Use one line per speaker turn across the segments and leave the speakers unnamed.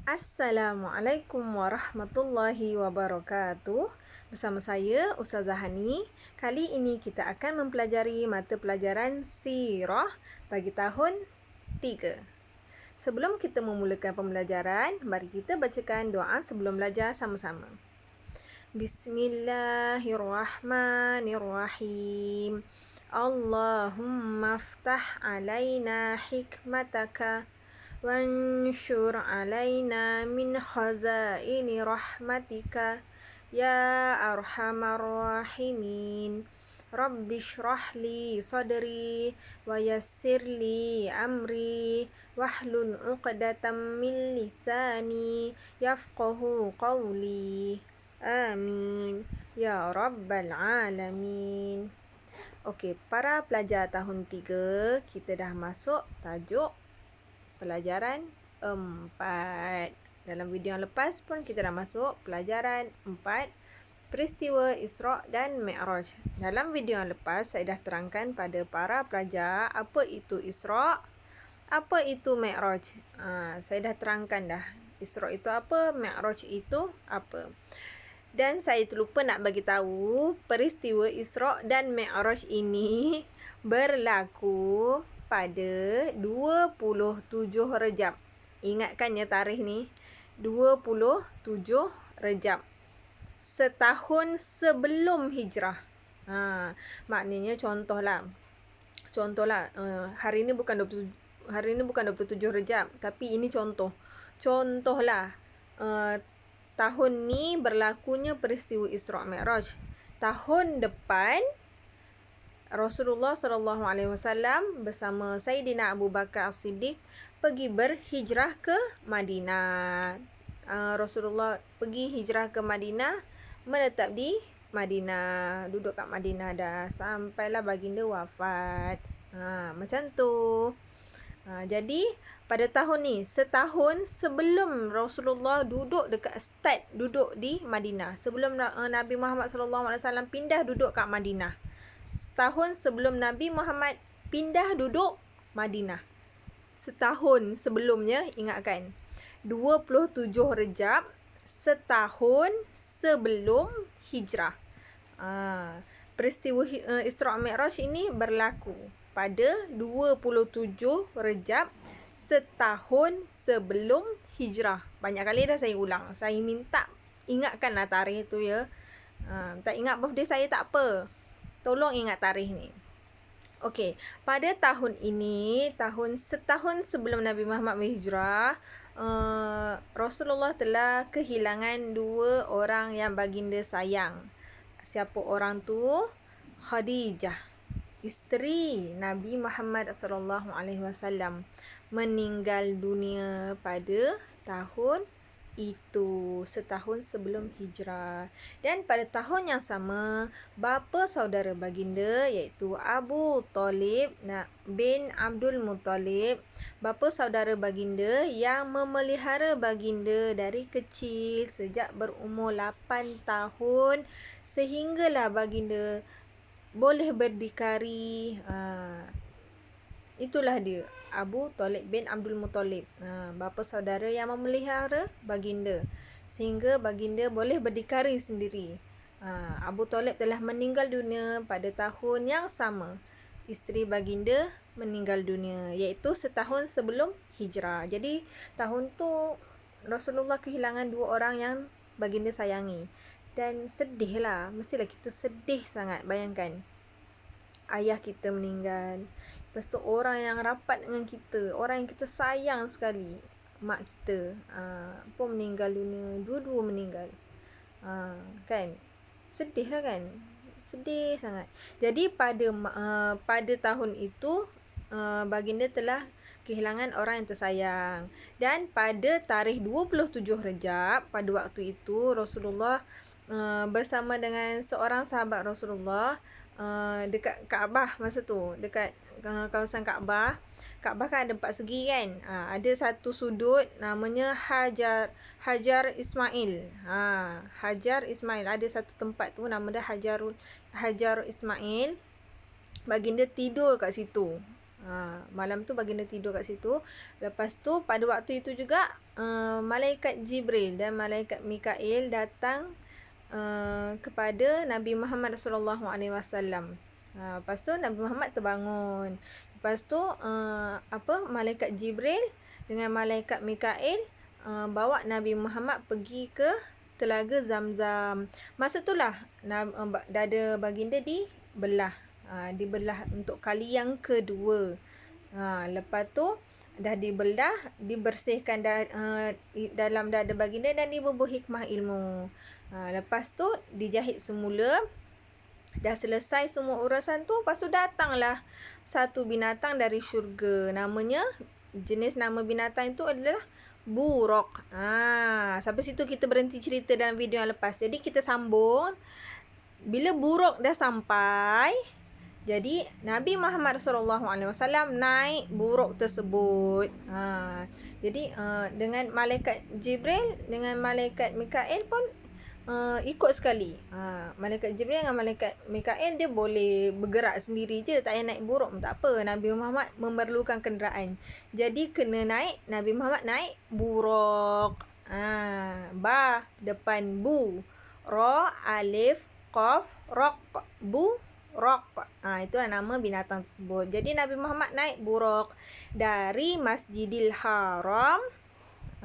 Assalamualaikum warahmatullahi wabarakatuh. Bersama saya Ustazah Hani. Kali ini kita akan mempelajari mata pelajaran Sirah bagi tahun 3. Sebelum kita memulakan pembelajaran, mari kita bacakan doa sebelum belajar sama-sama. Bismillahirrahmanirrahim. Allahumma aftah alaina hikmataka وانشر علينا من خزائن رحمتك يا أرحم الراحمين رب اشرح لي صدري ويسر لي أمري واحلل عقدة من لساني يفقه قولي آمين يا رب العالمين. Okey, para pelajar tahun 3, kita dah masuk tajuk pelajaran 4. Dalam video yang lepas pun kita dah masuk pelajaran 4, peristiwa Isra' dan Mi'raj. Dalam video yang lepas saya dah terangkan pada para pelajar apa itu Isra', apa itu Mi'raj. Saya dah terangkan dah. Isra' itu apa, Mi'raj itu apa. Dan saya terlupa nak bagi tahu peristiwa Isra' dan Mi'raj ini berlaku pada 27 Rejab. Ingatkan ya tarikh ni. 27 Rejab. Setahun sebelum hijrah. Maknanya contohlah. Hari ni bukan 27 Rejab, tapi ini contoh. Contohlah tahun ni berlakunya peristiwa Isra' Mi'raj. Tahun depan Rasulullah SAW bersama Sayyidina Abu Bakar As-Siddiq pergi berhijrah ke Madinah. Rasulullah pergi hijrah ke Madinah, menetap di Madinah, duduk kat Madinah dah sampailah baginda wafat. Macam tu. Jadi pada tahun ni, setahun sebelum Rasulullah duduk di Madinah, sebelum Nabi Muhammad SAW pindah duduk kat Madinah. Setahun sebelum Nabi Muhammad pindah duduk Madinah. Setahun sebelumnya, ingatkan. 27 Rejab, setahun sebelum hijrah. Peristiwa Isra' Mi'raj ini berlaku pada 27 Rejab, setahun sebelum hijrah. Banyak kali dah saya ulang. Saya minta ingatkanlah tarikh tu ya. Tak ingat birthday saya tak apa. Tolong ingat tarikh ni. Okey, pada tahun ini, setahun sebelum Nabi Muhammad berhijrah, Rasulullah telah kehilangan 2 orang yang baginda sayang. Siapa orang tu? Khadijah, isteri Nabi Muhammad SAW, meninggal dunia pada tahun itu, setahun sebelum hijrah. Dan pada tahun yang sama, bapa saudara baginda iaitu Abu Talib bin Abdul Muttalib, bapa saudara baginda yang memelihara baginda dari kecil sejak berumur 8 tahun sehinggalah baginda boleh berdikari. Itulah dia, Abu Talib bin Abdul Muttalib, bapa saudara yang memelihara baginda sehingga baginda boleh berdikari sendiri. Abu Talib telah meninggal dunia pada tahun yang sama. Isteri baginda meninggal dunia, iaitu setahun sebelum hijrah. Jadi tahun tu Rasulullah kehilangan 2 orang yang baginda sayangi. Dan sedihlah, mestilah kita sedih sangat. Bayangkan, ayah kita meninggal, lepas tu orang yang rapat dengan kita, orang yang kita sayang sekali, mak kita pun meninggal dunia. Dua-dua meninggal. Kan? Sedih lah kan? Sedih sangat. Jadi pada tahun itu, baginda telah kehilangan orang yang tersayang. Dan pada tarikh 27 Rejab, pada waktu itu Rasulullah bersama dengan seorang sahabat Rasulullah dekat Kaabah masa tu, dekat kawasan Kaabah. Kaabah kan ada 4 segi kan. Ada satu sudut namanya Hajar Ismail. Hajar Ismail, ada satu tempat tu nama dia Hajar Ismail. Baginda tidur kat situ. Malam tu baginda tidur kat situ. Lepas tu pada waktu itu juga malaikat Jibril dan malaikat Mikail datang kepada Nabi Muhammad sallallahu alaihi wasallam. Lepas tu Nabi Muhammad terbangun. Lepas tu malaikat Jibril dengan malaikat Mikail bawa Nabi Muhammad pergi ke Telaga Zamzam. Masa itulah dada baginda dibelah untuk kali yang kedua. Lepas tu dah dibelah, dibersihkan dalam dada baginda dan dibubuh hikmah ilmu. Lepas tu dijahit semula. Dah selesai semua urusan tu, lepas tu datanglah satu binatang dari syurga. Jenis nama binatang itu adalah buraq. Sampai situ kita berhenti cerita dalam video yang lepas. Jadi kita sambung. Bila buraq dah sampai, jadi Nabi Muhammad SAW naik buraq tersebut. Jadi dengan malaikat Jibril dengan malaikat Mikail pun ikut sekali. Malaikat Jibril dengan malaikat Mikail dia boleh bergerak sendiri je, tak payah naik buraq pun tak apa. Nabi Muhammad memerlukan kenderaan. Jadi kena naik, Nabi Muhammad naik buraq. Ba depan bu. Ra alif qaf raq. Buraq. Itulah nama binatang tersebut. Jadi Nabi Muhammad naik buraq dari Masjidil Haram.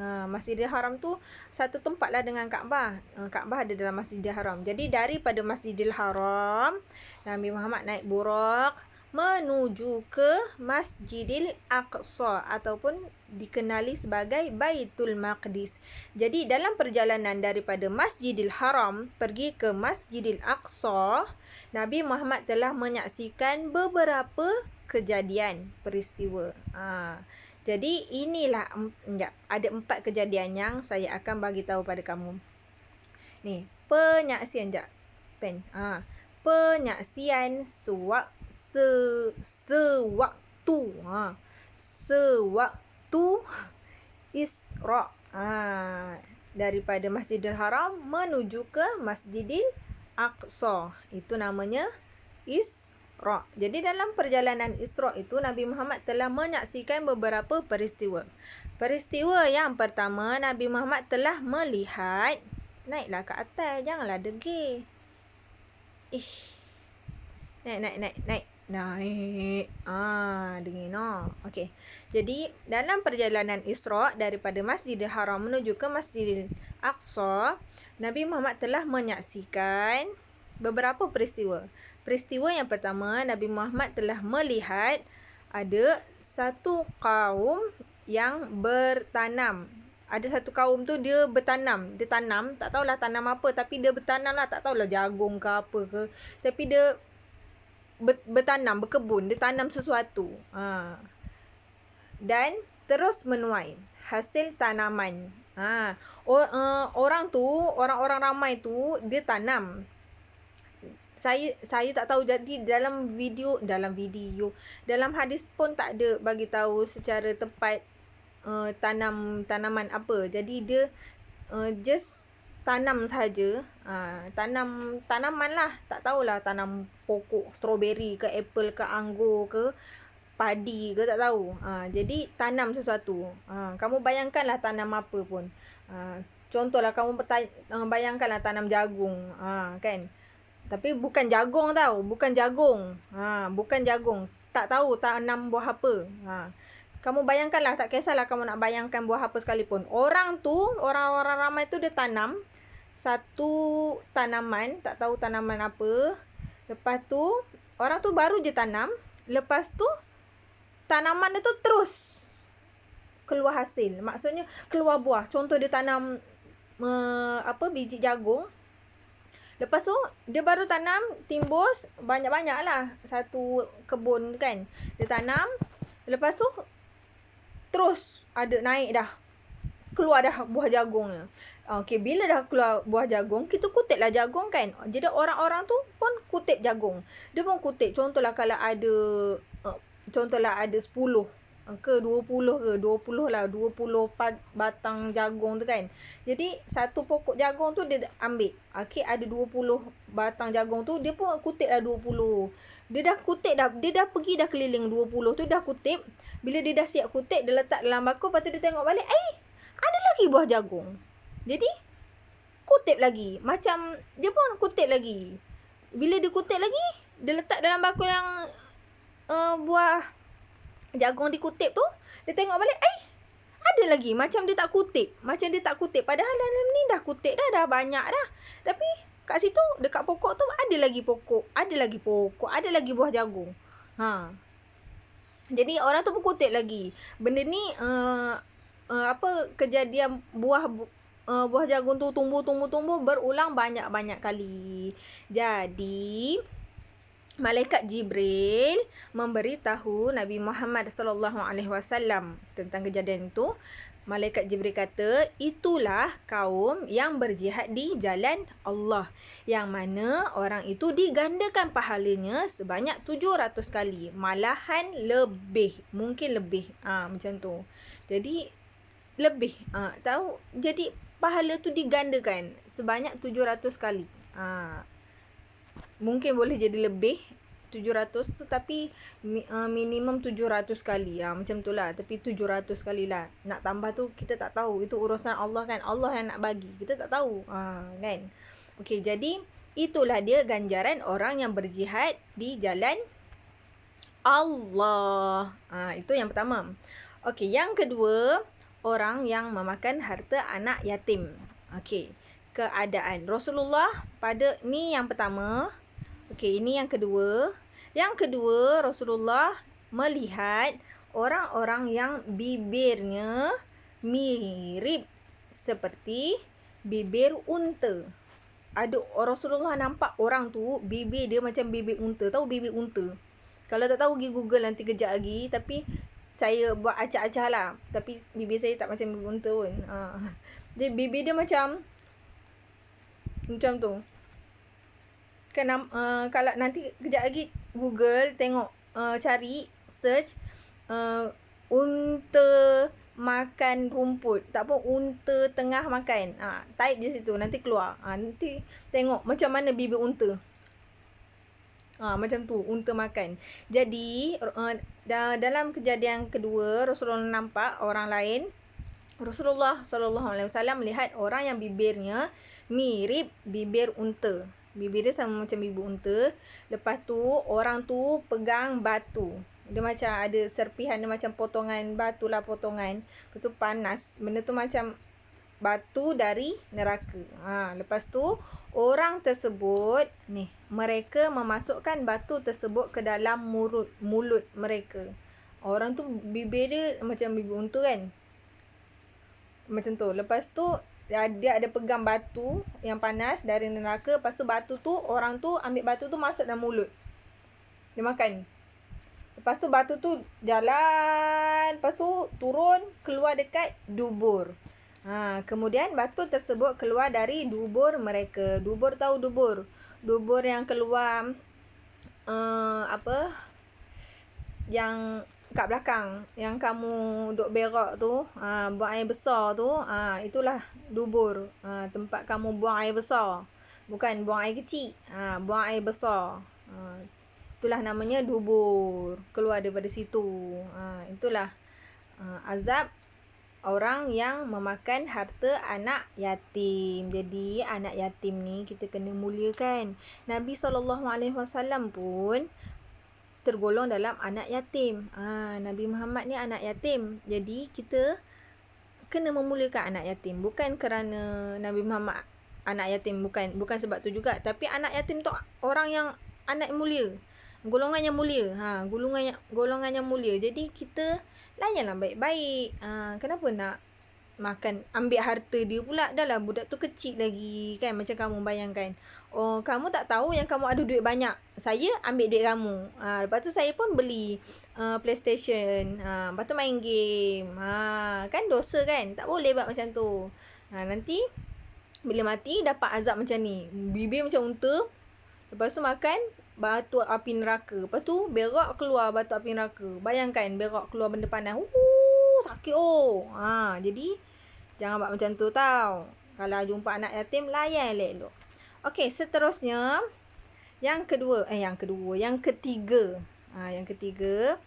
Masjidil Haram tu satu tempat lah dengan Kaabah. Kaabah ada dalam Masjidil Haram. Jadi daripada Masjidil Haram, Nabi Muhammad naik buraq menuju ke Masjidil Aqsa ataupun dikenali sebagai Baitul Maqdis. Jadi dalam perjalanan daripada Masjidil Haram pergi ke Masjidil Aqsa, Nabi Muhammad telah menyaksikan beberapa kejadian peristiwa. Jadi inilah ada 4 kejadian yang saya akan bagi tahu pada kamu. Ni, penyaksian pen. Penyaksian sewaktu Isra. Daripada Masjidil Haram menuju ke Masjidil Aqsa. Itu namanya Isra. Jadi dalam perjalanan Isra itu Nabi Muhammad telah menyaksikan beberapa peristiwa. Peristiwa yang pertama, Nabi Muhammad telah melihat, naiklah ke atas, janganlah degil. Naik. Dengin no. Okey. Jadi dalam perjalanan Isra daripada Masjidil Haram menuju ke Masjidil Aqsa, Nabi Muhammad telah menyaksikan beberapa peristiwa. Peristiwa yang pertama, Nabi Muhammad telah melihat ada satu kaum yang bertanam. Ada satu kaum tu dia bertanam. Dia tanam, tak tahulah tanam apa, tapi dia bertanam lah. Tak tahulah jagung ke apa ke. Tapi dia bertanam, berkebun. Dia tanam sesuatu. Dan terus menuai hasil tanaman. Orang-orang ramai tu dia tanam. Saya tak tahu, jadi dalam hadis pun tak ada bagi tahu secara tepat tanaman apa. Jadi dia just tanam saja. Tanaman lah, tak tahulah tanam pokok strawberry ke apple ke anggur ke padi ke, tak tahu. Jadi tanam sesuatu. Kamu bayangkanlah tanam apa pun. Contohlah kamu bayangkanlah tanam jagung, kan? Tapi bukan jagung tau, bukan jagung. Tak tahu tanam buah apa. Kamu bayangkanlah, tak kisahlah kamu nak bayangkan buah apa sekalipun. Orang-orang ramai tu dia tanam satu tanaman, tak tahu tanaman apa. Lepas tu orang tu baru je tanam, lepas tu tanaman dia tu terus keluar hasil. Maksudnya keluar buah. Contoh dia tanam biji jagung. Lepas tu dia baru tanam, timbus banyak-banyak lah satu kebun kan. Dia tanam, lepas tu terus ada naik dah. Keluar dah buah jagungnya. Okey, bila dah keluar buah jagung, kita kutip lah jagung kan. Jadi orang-orang tu pun kutip jagung. Dia pun kutip. Contohlah kalau ada 10 ke 20 ke 20 lah, 20 batang jagung tu kan. Jadi satu pokok jagung tu dia ambil. Okey, ada 20 batang jagung tu, dia pun kutip lah 20. Dia dah kutip dah. Dia dah pergi dah keliling 20 tu dah kutip. Bila dia dah siap kutip, dia letak dalam bakul. Lepas tu dia tengok balik. Ada lagi buah jagung. Jadi, kutip lagi. Macam, dia pun kutip lagi. Bila dia kutip lagi, dia letak dalam bakul yang buah jagung dikutip tu. Dia tengok balik. Ada lagi. Macam dia tak kutip. Padahal dalam ni dah kutip dah banyak dah. Tapi, kat situ, dekat pokok tu, ada lagi buah jagung. Jadi, orang tu pun kutip lagi. Benda ni, kejadian buah jagung tu tumbuh berulang banyak-banyak kali. Jadi, Malaikat Jibril memberitahu Nabi Muhammad sallallahu alaihi wasallam tentang kejadian itu. Malaikat Jibril kata, itulah kaum yang berjihad di jalan Allah, yang mana orang itu digandakan pahalanya sebanyak 700 kali, malahan lebih, mungkin lebih. Macam tu. Jadi lebih. Tahu? Jadi pahala tu digandakan sebanyak 700 kali. Mungkin boleh jadi lebih 700 tu, tapi minimum 700 kali. Macam tu lah. Tapi 700 kali lah. Nak tambah tu kita tak tahu. Itu urusan Allah kan. Allah yang nak bagi. Kita tak tahu. Kan. Okey, jadi itulah dia ganjaran orang yang berjihad di jalan Allah. Itu yang pertama. Okey, yang kedua, orang yang memakan harta anak yatim. Okey, keadaan Rasulullah pada ni yang pertama. Okey, ini yang kedua. Yang kedua, Rasulullah melihat orang-orang yang bibirnya mirip seperti bibir unta. Rasulullah nampak orang tu, bibir dia macam bibir unta. Tahu bibir unta? Kalau tak tahu, pergi Google nanti kejap lagi. Tapi saya buat acah-acah lah. Tapi bibir saya tak macam bibir unta pun. Jadi bibir dia macam tu. Kan, kalau nanti kejap lagi Google tengok, cari search unta makan rumput. Tak apa, unta tengah makan. Type di situ nanti keluar. Nanti tengok macam mana bibir unta. Macam tu, unta makan. Jadi dalam kejadian kedua, Rasulullah nampak orang lain. Rasulullah SAW melihat orang yang bibirnya mirip bibir unta. Bibir dia sama macam bibir unta. Lepas tu, orang tu pegang batu. Dia macam ada serpihan, dia macam potongan batu lah, potongan. Lepas tu panas. Benda tu macam batu dari neraka. Lepas tu, orang tersebut, mereka memasukkan batu tersebut ke dalam mulut mereka. Orang tu bibir dia macam bibir unta kan. Macam tu. Lepas tu, dia ada pegang batu yang panas dari neraka. Lepas tu batu tu, orang tu ambil batu tu masuk dalam mulut. Dia makan. Lepas tu batu tu jalan. Lepas tu turun, keluar dekat dubur. Kemudian batu tersebut keluar dari dubur mereka. Dubur, tahu dubur? Dubur yang keluar yang kat belakang, yang kamu duk berak tu, buang air besar tu, itulah dubur. Tempat kamu buang air besar. Bukan buang air kecil, buang air besar. Itulah namanya dubur. Keluar daripada situ. Itulah azab orang yang memakan harta anak yatim. Jadi anak yatim ni kita kena muliakan. Nabi SAW pun tergolong dalam anak yatim. Nabi Muhammad ni anak yatim. Jadi kita kena memuliakan anak yatim. Bukan kerana Nabi Muhammad anak yatim, bukan sebab tu juga. Tapi anak yatim tu orang yang anak mulia. Golongan yang mulia. Golongan yang mulia. Jadi kita layanlah baik-baik. Kenapa nak ambil harta dia pula? Dah lah budak tu kecil lagi kan. Macam kamu bayangkan, kamu tak tahu yang kamu ada duit banyak. Saya ambil duit kamu. Lepas tu saya pun beli PlayStation. Lepas tu main game. Kan dosa kan? Tak boleh buat macam tu. Nanti bila mati dapat azab macam ni. Bibir macam unta. Lepas tu makan batu api neraka. Lepas tu berak keluar batu api neraka. Bayangkan berak keluar benda panas. Sakit jadi jangan buat macam tu tau. Kalau jumpa anak yatim, layan elok-elok. Okey, seterusnya Yang ketiga. Yang ketiga,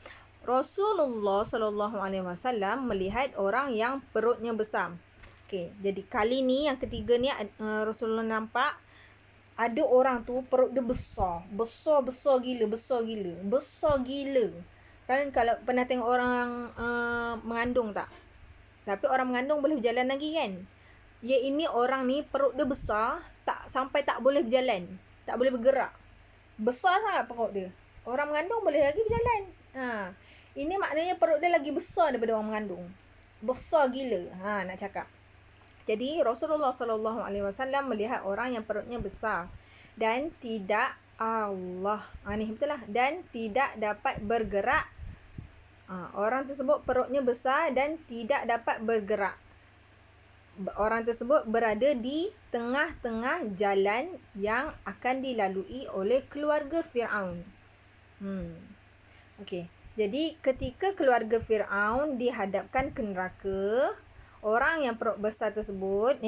Rasulullah sallallahu alaihi wasallam melihat orang yang perutnya besar. Okey, jadi kali ni yang ketiga ni Rasulullah nampak ada orang tu perut dia besar. Besar gila. Kan kalau pernah tengok orang mengandung tak? Tapi orang mengandung boleh berjalan lagi kan? Ya, ini orang ni perut dia besar, sampai tak boleh berjalan. Tak boleh bergerak. Besar sangat perut dia. Orang mengandung boleh lagi berjalan. Ini maknanya perut dia lagi besar daripada orang mengandung. Besar gila. Nak cakap. Jadi Rasulullah sallallahu alaihi wasallam melihat orang yang perutnya besar dan tidak ni betul lah, dan tidak dapat bergerak. Orang tersebut perutnya besar dan tidak dapat bergerak. Orang tersebut berada di tengah-tengah jalan yang akan dilalui oleh keluarga Fir'aun. Okey. Jadi ketika keluarga Fir'aun dihadapkan ke neraka, orang yang perut besar tersebut,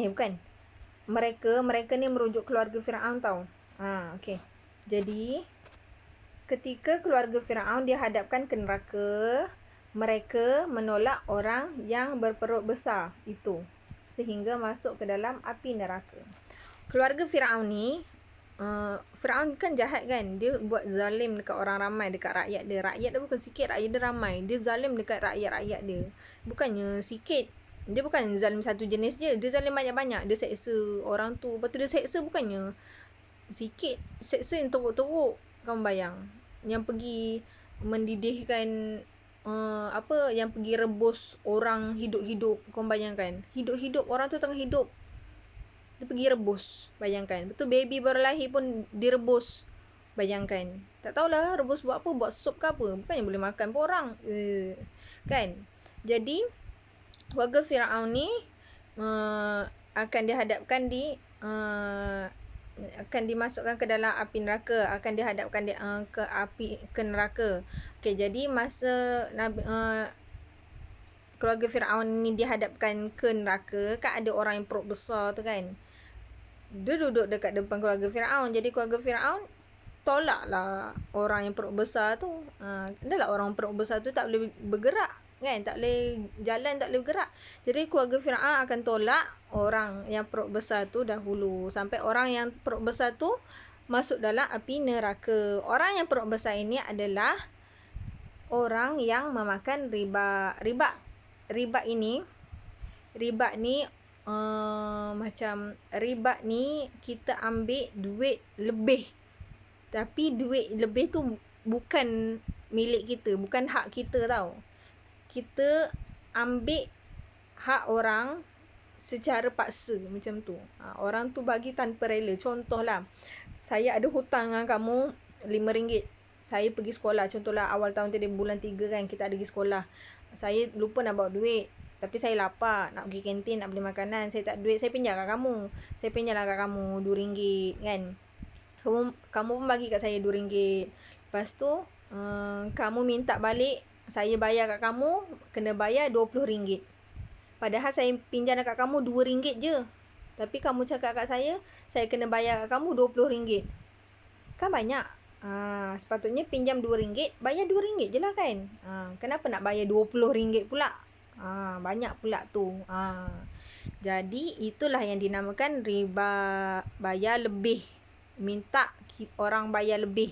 mereka ni merujuk keluarga Fir'aun tau. Okey. Jadi ketika keluarga Fir'aun dihadapkan ke neraka, mereka menolak orang yang berperut besar itu sehingga masuk ke dalam api neraka. Keluarga Fir'aun ni, Fir'aun kan jahat kan. Dia buat zalim dekat orang ramai, dekat rakyat dia. Rakyat dia bukan sikit, rakyat dia ramai. Dia zalim dekat rakyat-rakyat dia. Bukannya sikit. Dia bukan zalim satu jenis je. Dia zalim banyak-banyak. Dia seksa orang tu. Lepas tu dia seksa bukannya sikit. Seksa yang teruk-teruk. Kamu bayang. Yang pergi mendidihkan yang pergi rebus orang hidup-hidup. Kau bayangkan, hidup-hidup, orang tu tengah hidup, dia pergi rebus. Bayangkan, betul, baby baru lahir pun direbus. Bayangkan, tak tahulah rebus buat apa, buat sup ke apa, bukannya boleh makan pun orang. Kan. Jadi warga Fir'aun ni akan dihadapkan akan dimasukkan ke dalam api neraka, akan dihadapkan ke neraka. Okey, jadi masa keluarga Fir'aun ni dihadapkan ke neraka, kan ada orang yang perut besar tu kan. Dia duduk dekat depan keluarga Fir'aun. Jadi keluarga Fir'aun tolaklah orang yang perut besar tu. Adalah orang perut besar tu tak boleh bergerak kan, tak boleh jalan, tak boleh bergerak. Jadi keluarga Fir'aun akan tolak orang yang perut besar tu dahulu, sampai orang yang perut besar tu masuk dalam api neraka. Orang yang perut besar ini adalah orang yang memakan riba. Riba ni macam riba ni kita ambil duit lebih, tapi duit lebih tu bukan milik kita, bukan hak kita tau. Kita ambil hak orang secara paksa macam tu. Orang tu bagi tanpa rela. Contohlah, saya ada hutang dengan kamu RM5. Saya pergi sekolah, contohlah awal tahun tadi, bulan 3 kan, kita ada pergi sekolah. Saya lupa nak bawa duit, tapi saya lapar, nak pergi kantin, nak beli makanan, saya tak ada duit, saya pinjam kat kamu. Saya pinjamlah kat kamu RM2 kan. Kamu pun bagi kat saya RM2. Lepas tu kamu minta balik, saya bayar kat kamu, kena bayar RM20. Padahal saya pinjam dekat kamu RM2 je. Tapi kamu cakap kat saya kena bayar kat kamu RM20. Kan banyak. Sepatutnya pinjam RM2, bayar RM2 je lah kan. Kenapa nak bayar RM20 pula? Banyak pula tu. Jadi itulah yang dinamakan riba, bayar lebih. Minta orang bayar lebih.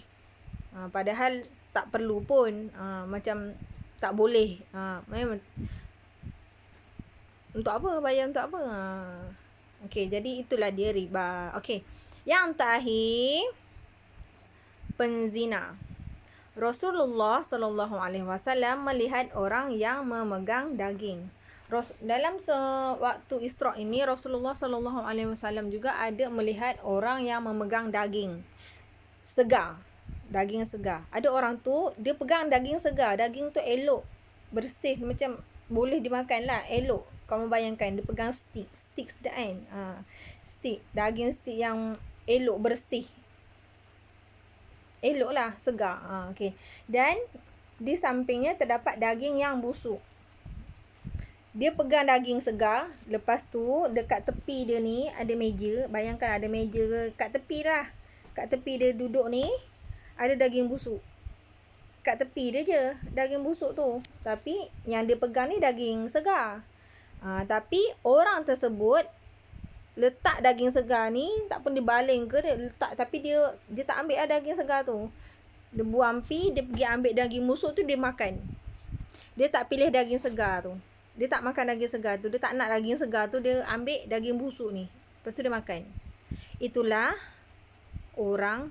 Padahal tak perlu pun. Macam tak boleh. Memang untuk apa bayar, untuk apa? Okey, jadi itulah dia riba. Okey. Yang terakhir, penzina. Rasulullah sallallahu alaihi wasallam melihat orang yang memegang daging. Dalam sewaktu Isra ini, Rasulullah sallallahu alaihi wasallam juga ada melihat orang yang memegang daging segar. Daging segar. Ada orang tu dia pegang daging segar. Daging tu elok, bersih, macam boleh dimakan lah, elok. Kamu bayangkan dia pegang stick sedap kan. Daging stick yang elok, bersih, elok lah, segar. Okay. Dan di sampingnya terdapat daging yang busuk. Dia pegang daging segar. Lepas tu dekat tepi dia ni ada meja. Bayangkan ada meja kat tepi lah. kat tepi dia duduk ni ada daging busuk. Kat tepi dia je daging busuk tu. Tapi yang dia pegang ni daging segar. Tapi orang tersebut letak daging segar ni, tak pun dibaling ke, dia letak, tapi dia tak ambil daging segar tu. Dia buang pi, dia pergi ambil daging busuk tu, dia makan. Dia tak pilih daging segar tu. Dia tak makan daging segar tu. Dia tak nak daging segar tu, dia ambil daging busuk ni. Lepas tu dia makan. Itulah orang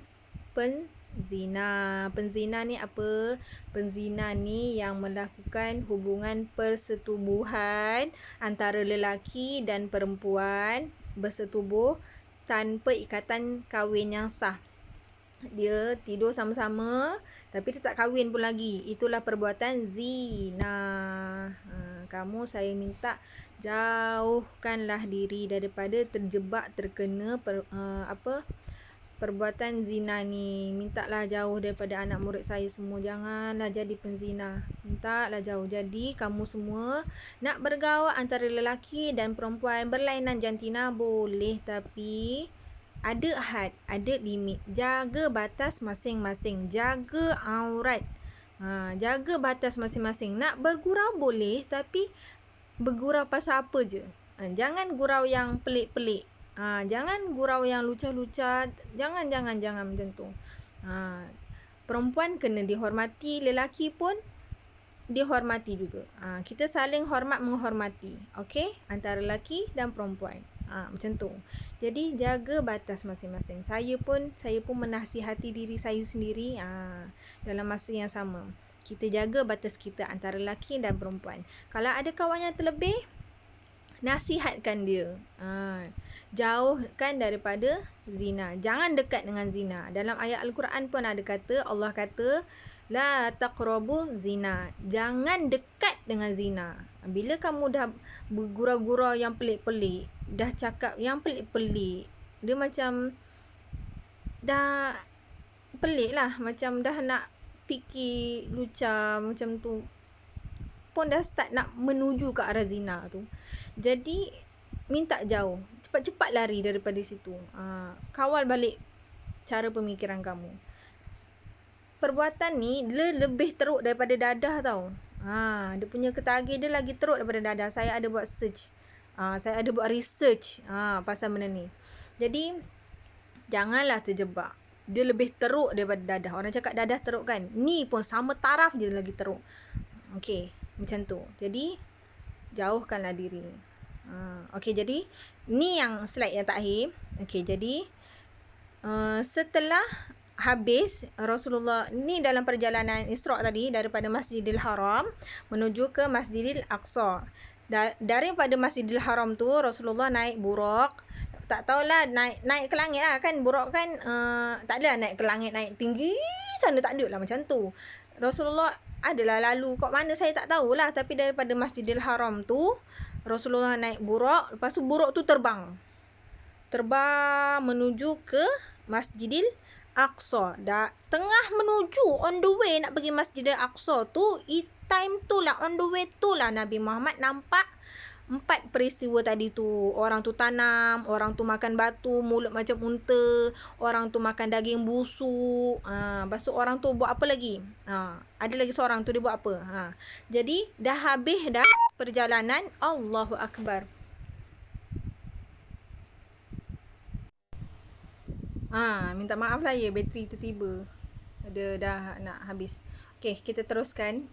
penzina. Penzina ni apa? Penzina ni yang melakukan hubungan persetubuhan antara lelaki dan perempuan bersetubuh tanpa ikatan kahwin yang sah. Dia tidur sama-sama tapi dia tak kahwin pun lagi. Itulah perbuatan zina. Kamu saya minta jauhkanlah diri daripada terjebak, terkena perbuatan zina ni. Mintalah jauh daripada anak murid saya semua. Janganlah jadi penzina. Mintalah jauh. Jadi kamu semua nak bergaul antara lelaki dan perempuan berlainan jantina boleh, tapi ada had, ada limit. Jaga batas masing-masing. Jaga aurat. Jaga batas masing-masing. Nak bergurau boleh, tapi bergurau pasal apa je. Jangan gurau yang pelik-pelik. Jangan gurau yang lucah-lucah. Jangan macam tu. Perempuan kena dihormati, lelaki pun dihormati juga. Kita saling hormat menghormati. Okey? Antara lelaki dan perempuan. Macam tu. Jadi jaga batas masing-masing. Saya pun menasihati diri saya sendiri dalam masa yang sama. Kita jaga batas kita antara lelaki dan perempuan. Kalau ada kawan yang terlebih, nasihatkan dia. Jauhkan daripada zina. Jangan dekat dengan zina. Dalam ayat Al-Quran pun ada kata, Allah kata, la taqrabu zina. Jangan dekat dengan zina. Bila kamu dah bergurau-gurau yang pelik-pelik, dah cakap yang pelik-pelik, dia macam dah pelik lah, macam dah nak fikir lucah macam tu, pun dah start nak menuju ke arah zina tu. Jadi minta jauh, cepat-cepat lari daripada situ. Kawal balik cara pemikiran kamu. Perbuatan ni dia lebih teruk daripada dadah tau. Dia punya ketagih dia lagi teruk daripada dadah. Saya ada buat search. Saya ada buat research pasal benda ni. Jadi janganlah terjebak. Dia lebih teruk daripada dadah. Orang cakap dadah teruk kan. Ni pun sama taraf dia lagi teruk. Okey, macam tu. Jadi jauhkanlah diri. Okey, jadi ni yang slide yang terakhir. Okey, jadi setelah habis Rasulullah ni dalam perjalanan Isra' tadi daripada Masjidil Haram menuju ke Masjidil Aqsa. Daripada Masjidil Haram tu Rasulullah naik buraq. Tak tahulah naik ke langit lah kan. Buraq kan tak adalah naik ke langit, naik tinggi sana, tak ada lah macam tu. Rasulullah adalah lalu kat mana saya tak tahulah, tapi daripada Masjidil Haram tu Rasulullah naik buraq. Lepas tu buraq tu terbang menuju ke Masjidil Aqsa. Tengah menuju on the way nak pergi Masjidil Aqsa tu, time tu lah, on the way tu lah Nabi Muhammad nampak 4 peristiwa tadi tu. Orang tu tanam, orang tu makan batu, mulut macam unta, orang tu makan daging busuk. Lepas tu orang tu buat apa lagi? Ada lagi seorang tu dia buat apa? Jadi dah habis dah perjalanan. Allahu Akbar. Minta maaf lah ya, bateri tu tiba. Dah nak habis. Okey, kita teruskan.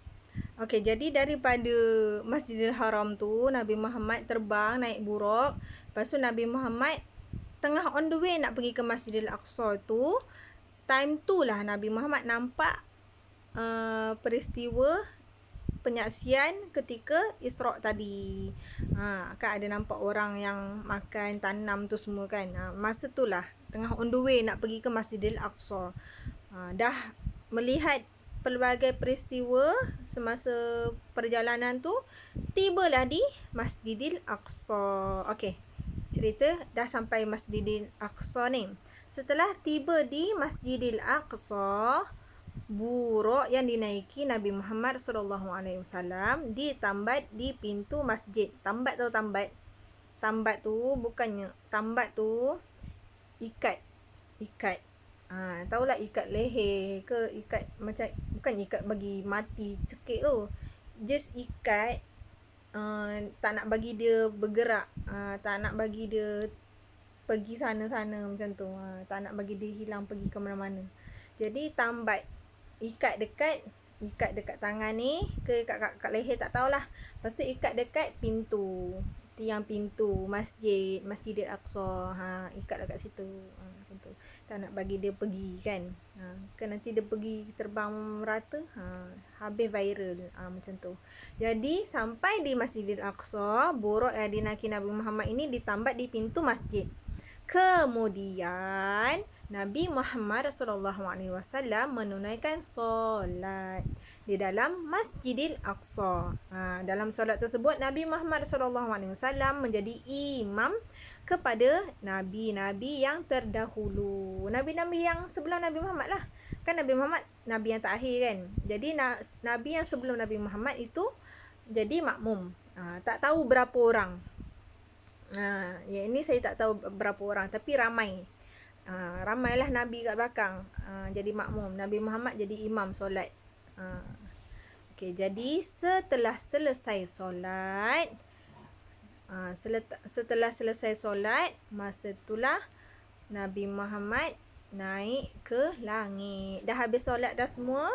Okey, jadi daripada Masjidil Haram tu Nabi Muhammad terbang naik buraq. Lepas tu Nabi Muhammad tengah on the way nak pergi ke Masjidil Aqsa tu. Time tu lah Nabi Muhammad nampak peristiwa penyaksian ketika Isra' tadi. Kan ada nampak orang yang makan tanam tu semua kan. Masa tu lah tengah on the way nak pergi ke Masjidil Aqsa. Dah melihat pelbagai peristiwa semasa perjalanan tu, tibalah di Masjidil Aqsa. Okey, cerita dah sampai Masjidil Aqsa ni. Setelah tiba di Masjidil Aqsa, buraq yang dinaiki Nabi Muhammad SAW ditambat di pintu masjid. Tambat tu tambat. Tambat tu bukannya, tambat tu ikat. Tahulah ikat leher ke, ikat macam, bukan ikat bagi mati cekik tu. Just ikat, tak nak bagi dia bergerak, tak nak bagi dia pergi sana-sana macam tu. Tak nak bagi dia hilang pergi ke mana-mana. Jadi tambat, ikat dekat tangan ni ke kat leher tak tahulah. Lepas tu ikat dekat pintu, tiang pintu Masjidil Aqsa. Ikatlah kat situ. Macam tu. Tak nak bagi dia pergi kan. Kan nanti dia pergi terbang merata, habis viral. Macam tu. Jadi sampai di Masjidil Aqsa, borok yang dinaki Nabi Muhammad ini ditambat di pintu masjid. Kemudian Nabi Muhammad SAW menunaikan solat di dalam Masjidil Aqsa. Dalam solat tersebut Nabi Muhammad SAW menjadi imam kepada nabi-nabi yang terdahulu. Nabi-nabi yang sebelum Nabi Muhammad lah. Kan Nabi Muhammad nabi yang terakhir kan. Jadi nabi yang sebelum Nabi Muhammad itu jadi makmum. Tak tahu berapa orang. Yang ini saya tak tahu berapa orang, tapi ramai. Ramailah Nabi kat belakang. Jadi makmum. Nabi Muhammad jadi imam solat. Okey, jadi setelah selesai solat, masa itulah Nabi Muhammad naik ke langit. Dah habis solat dah semua.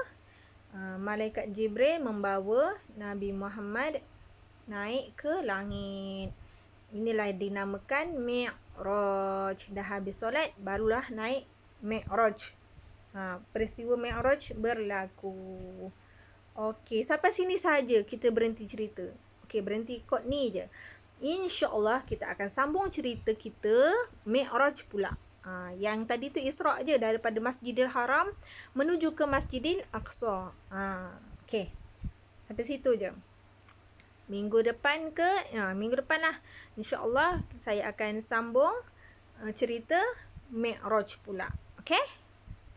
Malaikat Jibril membawa Nabi Muhammad naik ke langit. Inilah dinamakan Mi'raj. Dah habis solat, barulah naik Mi'raj. Peristiwa Mi'raj berlaku. Okey, sampai sini saja kita berhenti cerita. Okey, berhenti kot ni je. InsyaAllah kita akan sambung cerita kita Mi'raj pula. Yang tadi tu Isra' je, daripada Masjidil Haram menuju ke Masjidil Aqsa. Okey, sampai situ je. Minggu depan lah, InsyaAllah saya akan sambung cerita Mi'raj pula. Okey?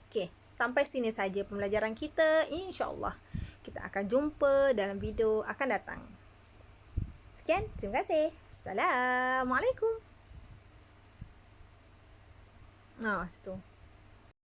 Okey, sampai sini saja pembelajaran kita. InsyaAllah kita akan jumpa dalam video akan datang. Sekian, terima kasih. Assalamualaikum. Situ.